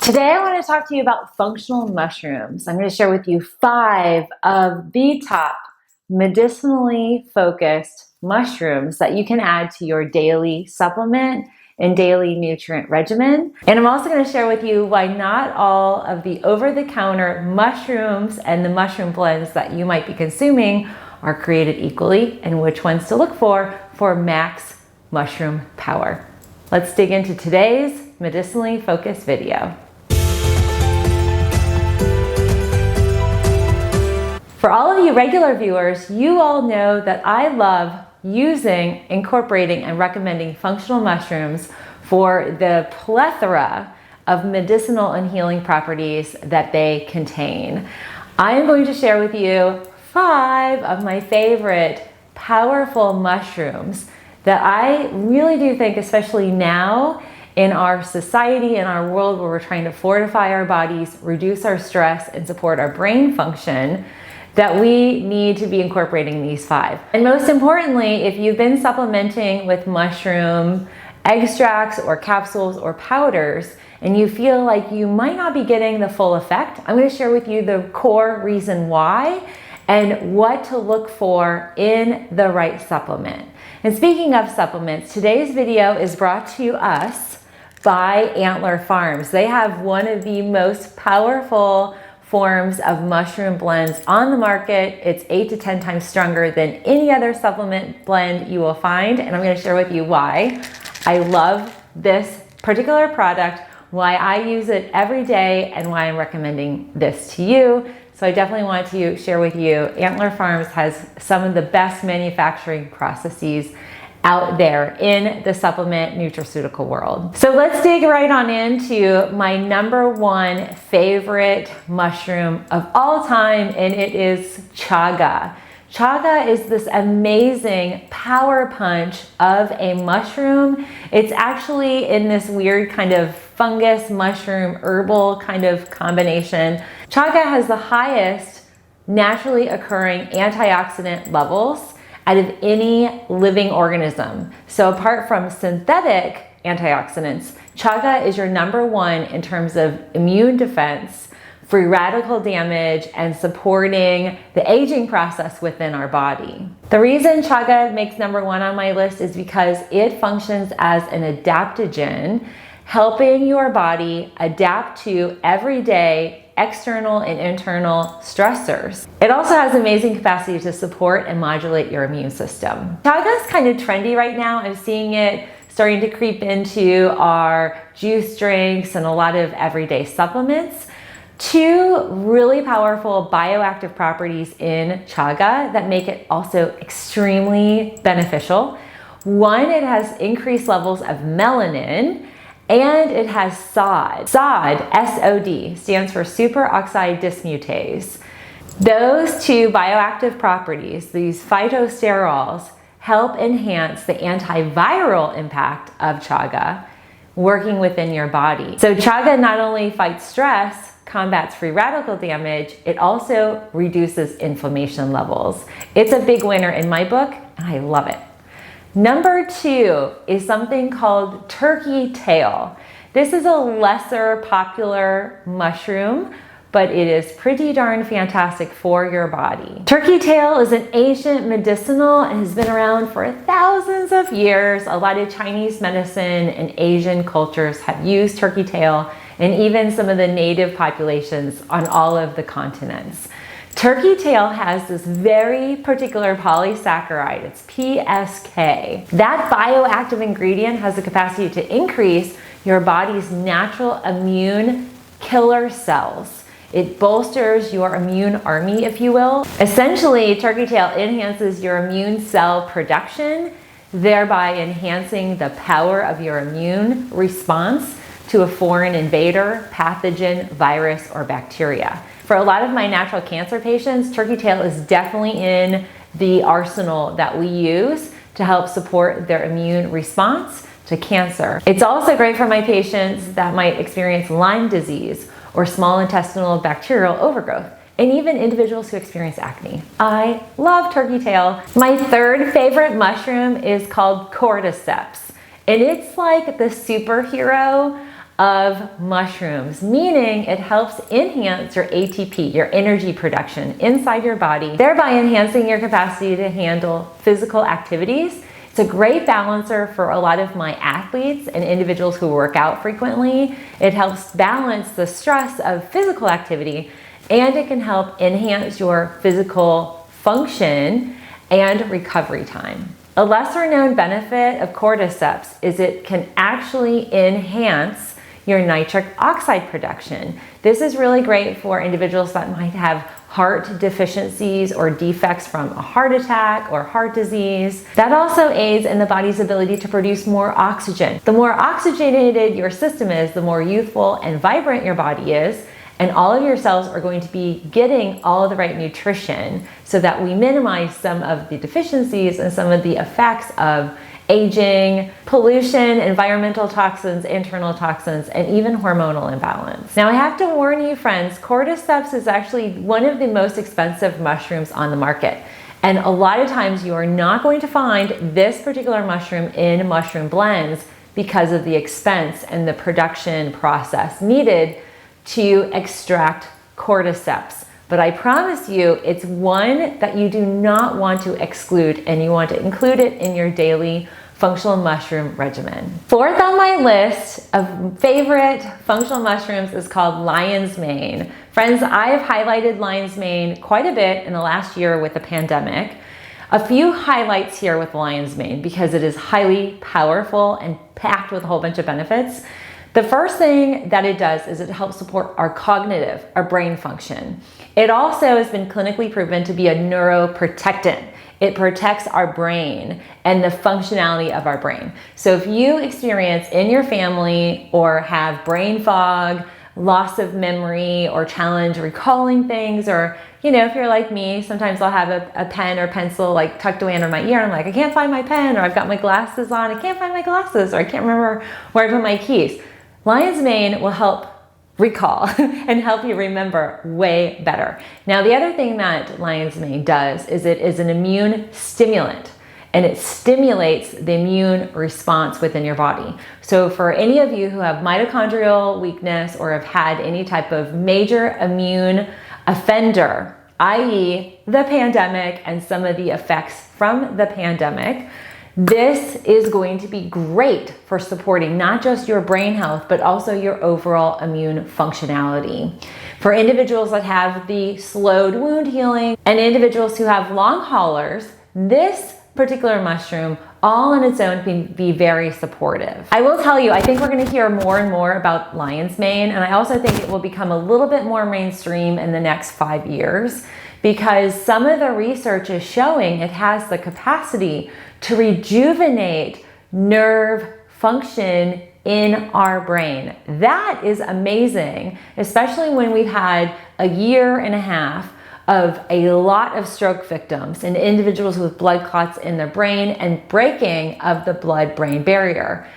Today I want to talk to you about functional mushrooms. I'm going to share with you 5 of the top medicinally focused mushrooms that you can add to your daily supplement and daily nutrient regimen. And I'm also going to share with you why not all of the over-the-counter mushrooms and the mushroom blends that you might be consuming are created equally, and which ones to look for max mushroom power. Let's dig into today's medicinally focused video. For all of you regular viewers, you all know that I love using, incorporating, and recommending functional mushrooms for the plethora of medicinal and healing properties that they contain. I am going to share with you 5 of my favorite powerful mushrooms that I really do think, especially now in our society, in our world where we're trying to fortify our bodies, reduce our stress, and support our brain function, that we need to be incorporating these 5. And most importantly, if you've been supplementing with mushroom extracts or capsules or powders, and you feel like you might not be getting the full effect, I'm going to share with you the core reason why and what to look for in the right supplement. And speaking of supplements, today's video is brought to us by Antler Farms. They have one of the most powerful forms of mushroom blends on the market. It's 8 to 10 times stronger than any other supplement blend you will find, and I'm going to share with you why I love this particular product, why I use it every day, and why I'm recommending this to you. So I definitely want to share with you, Antler Farms has some of the best manufacturing processes out there in the supplement nutraceutical world. So let's dig right on into my #1 favorite mushroom of all time, and it is chaga. Chaga is this amazing power punch of a mushroom. It's actually in this weird kind of fungus, mushroom, herbal kind of combination. Chaga has the highest naturally occurring antioxidant levels out of any living organism. So apart from synthetic antioxidants, chaga is your #1 in terms of immune defense, free radical damage, and supporting the aging process within our body. The reason chaga makes #1 on my list is because it functions as an adaptogen, helping your body adapt to everyday external and internal stressors. It also has amazing capacity to support and modulate your immune system. Chaga is kind of trendy right now. I'm seeing it starting to creep into our juice drinks and a lot of everyday supplements. 2 really powerful bioactive properties in chaga that make it also extremely beneficial. 1, it has increased levels of melanin, and it has SOD. SOD, S-O-D, stands for superoxide dismutase. Those 2 bioactive properties, these phytosterols, help enhance the antiviral impact of chaga working within your body. So chaga not only fights stress, combats free radical damage, it also reduces inflammation levels. It's a big winner in my book, and I love it. #2 is something called turkey tail. This is a lesser popular mushroom, but it is pretty darn fantastic for your body. Turkey tail is an ancient medicinal and has been around for thousands of years. A lot of Chinese medicine and Asian cultures have used turkey tail, and even some of the native populations on all of the continents. Turkey tail has this very particular polysaccharide, it's PSK. That bioactive ingredient has the capacity to increase your body's natural immune killer cells. It bolsters your immune army, if you will. Essentially, turkey tail enhances your immune cell production, thereby enhancing the power of your immune response to a foreign invader, pathogen, virus, or bacteria. For a lot of my natural cancer patients, turkey tail is definitely in the arsenal that we use to help support their immune response to cancer. It's also great for my patients that might experience Lyme disease or small intestinal bacterial overgrowth, and even individuals who experience acne. I love turkey tail. My 3rd favorite mushroom is called Cordyceps, and it's like the superhero of mushrooms, meaning it helps enhance your ATP, your energy production inside your body, thereby enhancing your capacity to handle physical activities. It's a great balancer for a lot of my athletes and individuals who work out frequently. It helps balance the stress of physical activity, and it can help enhance your physical function and recovery time. A lesser known benefit of Cordyceps is it can actually enhance your nitric oxide production. This is really great for individuals that might have heart deficiencies or defects from a heart attack or heart disease. That also aids in the body's ability to produce more oxygen. The more oxygenated your system is, the more youthful and vibrant your body is, and all of your cells are going to be getting all of the right nutrition so that we minimize some of the deficiencies and some of the effects of aging, pollution, environmental toxins, internal toxins, and even hormonal imbalance. Now I have to warn you friends, Cordyceps is actually one of the most expensive mushrooms on the market. And a lot of times you are not going to find this particular mushroom in mushroom blends because of the expense and the production process needed to extract Cordyceps. But I promise you, it's one that you do not want to exclude, and you want to include it in your daily functional mushroom regimen. Fourth on my list of favorite functional mushrooms is called lion's mane. Friends, I have highlighted lion's mane quite a bit in the last year with the pandemic. A few highlights here with lion's mane because it is highly powerful and packed with a whole bunch of benefits. The first thing that it does is it helps support our cognitive, our brain function. It also has been clinically proven to be a neuroprotectant. It protects our brain and the functionality of our brain. So if you experience in your family or have brain fog, loss of memory, or challenge recalling things, or if you're like me, sometimes I'll have a pen or pencil like tucked away under my ear. I'm like, I can't find my pen, or I've got my glasses on, I can't find my glasses, or I can't remember where I put my keys. Lion's mane will help recall and help you remember way better. Now, the other thing that lion's mane does is it is an immune stimulant, and it stimulates the immune response within your body. So for any of you who have mitochondrial weakness or have had any type of major immune offender, i.e. the pandemic and some of the effects from the pandemic, this is going to be great for supporting not just your brain health, but also your overall immune functionality. For individuals that have the slowed wound healing and individuals who have long haulers, this particular mushroom all on its own can be very supportive. I will tell you, I think we're going to hear more and more about lion's mane, and I also think it will become a little bit more mainstream in the next 5 years, because some of the research is showing it has the capacity to rejuvenate nerve function in our brain. That is amazing, especially when we've had a year and a half of a lot of stroke victims and individuals with blood clots in their brain and breaking of the blood-brain barrier.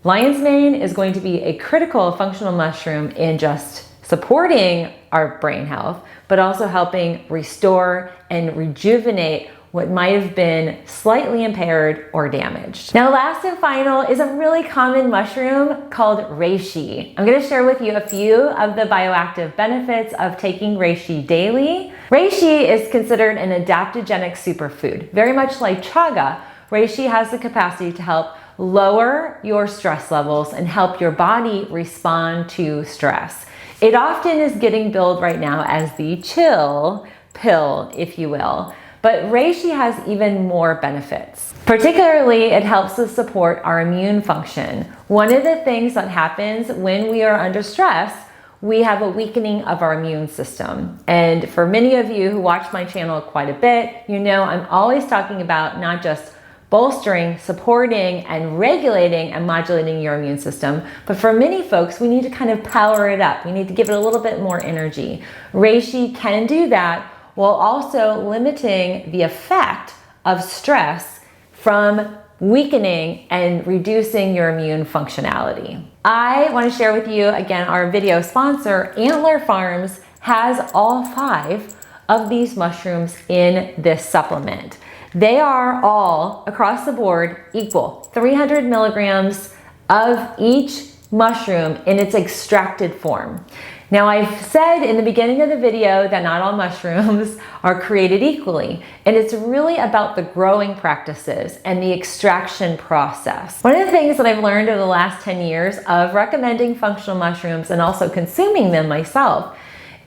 Lion's mane is going to be a critical functional mushroom in just supporting our brain health, but also helping restore and rejuvenate what might have been slightly impaired or damaged. Now, last and final is a really common mushroom called reishi. I'm going to share with you a few of the bioactive benefits of taking reishi daily. Reishi is considered an adaptogenic superfood. Very much like chaga, reishi has the capacity to help lower your stress levels and help your body respond to stress. It often is getting billed right now as the chill pill, if you will. But reishi has even more benefits. Particularly, it helps us support our immune function. One of the things that happens when we are under stress, we have a weakening of our immune system. And for many of you who watch my channel quite a bit, you know I'm always talking about not just bolstering, supporting, and regulating and modulating your immune system, but for many folks, we need to kind of power it up. We need to give it a little bit more energy. Reishi can do that, while also limiting the effect of stress from weakening and reducing your immune functionality. I want to share with you again, our video sponsor, Antler Farms, has all 5 of these mushrooms in this supplement. They are all across the board equal, 300 milligrams of each mushroom in its extracted form. Now, I've said in the beginning of the video that not all mushrooms are created equally, and it's really about the growing practices and the extraction process. One of the things that I've learned over the last 10 years of recommending functional mushrooms and also consuming them myself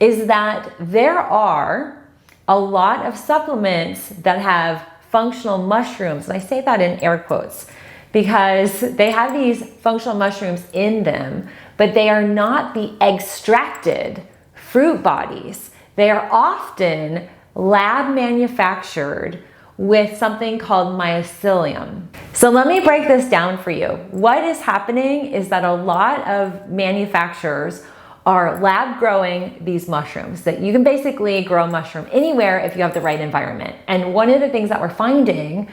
is that there are a lot of supplements that have functional mushrooms, and I say that in air quotes, because they have these functional mushrooms in them, but they are not the extracted fruit bodies. They are often lab manufactured with something called mycelium. So let me break this down for you. What is happening is that a lot of manufacturers are lab growing these mushrooms, that you can basically grow a mushroom anywhere if you have the right environment. And one of the things that we're finding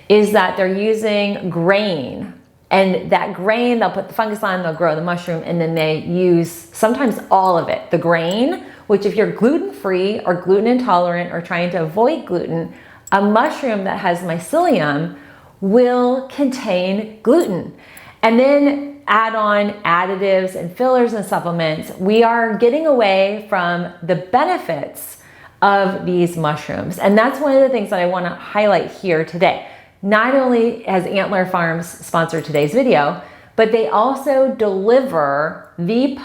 is that they're using grain, and that grain, they'll put the fungus on, they'll grow the mushroom, and then they use sometimes all of it. The grain, which if you're gluten-free or gluten intolerant or trying to avoid gluten, a mushroom that has mycelium will contain gluten. And then add on additives and fillers and supplements. We are getting away from the benefits of these mushrooms. And that's one of the things that I want to highlight here today. Not only has Antler Farms sponsored today's video, but they also deliver the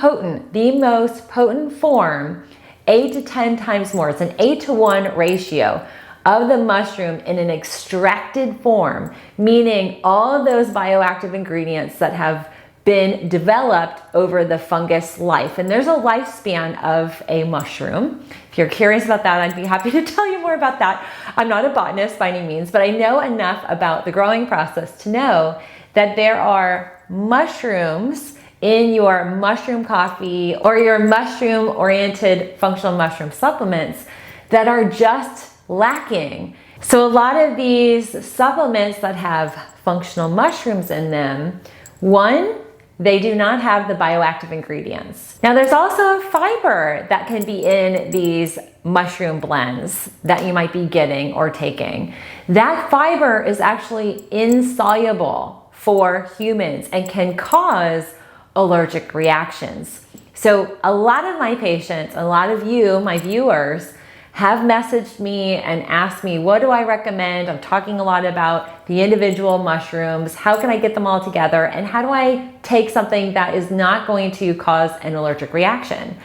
most potent form, 8 to 10 times more. It's an 8-to-1 ratio of the mushroom in an extracted form, meaning all of those bioactive ingredients that have been developed over the fungus life. And there's a lifespan of a mushroom. If you're curious about that, I'd be happy to tell you more about that. I'm not a botanist by any means, but I know enough about the growing process to know that there are mushrooms in your mushroom coffee or your mushroom-oriented functional mushroom supplements that are just lacking. So a lot of these supplements that have functional mushrooms in them, one, they do not have the bioactive ingredients. Now, there's also fiber that can be in these mushroom blends that you might be getting or taking. That fiber is actually insoluble for humans and can cause allergic reactions. So a lot of my patients, a lot of you, my viewers, have messaged me and asked me, what do I recommend? I'm talking a lot about the individual mushrooms. How can I get them all together? And how do I take something that is not going to cause an allergic reaction?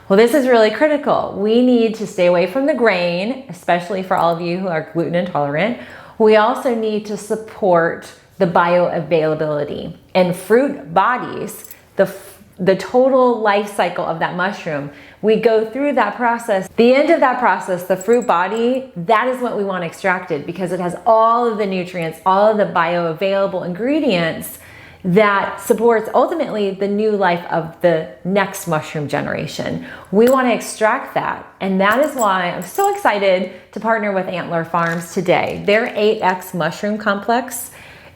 Well, this is really critical. We need to stay away from the grain, especially for all of you who are gluten intolerant. We also need to support the bioavailability and fruit bodies, the total life cycle of that mushroom. We go through that process. The end of that process, the fruit body, that is what we want extracted because it has all of the nutrients, all of the bioavailable ingredients that supports ultimately the new life of the next mushroom generation. We want to extract that. And that is why I'm so excited to partner with Antler Farms today. Their 8X mushroom complex,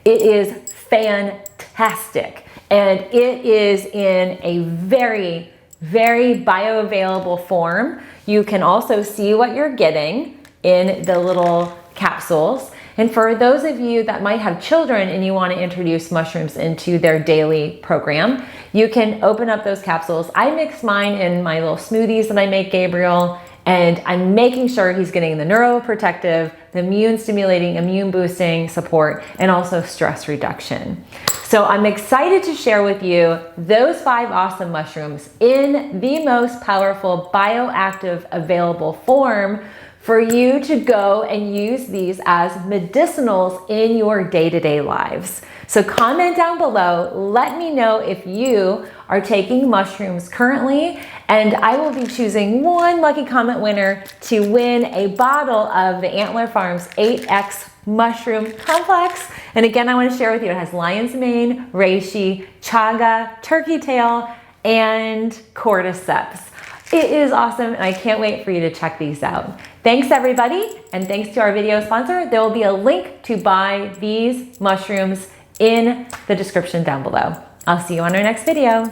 it is fantastic. And it is in a very, very bioavailable form. You can also see what you're getting in the little capsules. And for those of you that might have children and you want to introduce mushrooms into their daily program, you can open up those capsules. I mix mine in my little smoothies that I make Gabriel, and I'm making sure he's getting the neuroprotective, the immune stimulating, immune boosting support, and also stress reduction. So I'm excited to share with you those 5 awesome mushrooms in the most powerful bioactive available form for you to go and use these as medicinals in your day-to-day lives. So comment down below, let me know if you are taking mushrooms currently, and I will be choosing one lucky comment winner to win a bottle of the Antler Farms 8X mushroom complex. And again, I want to share with you, it has lion's mane, reishi, chaga, turkey tail, and cordyceps. It is awesome, and I can't wait for you to check these out. Thanks everybody, and thanks to our video sponsor. There will be a link to buy these mushrooms in the description down below. I'll see you on our next video.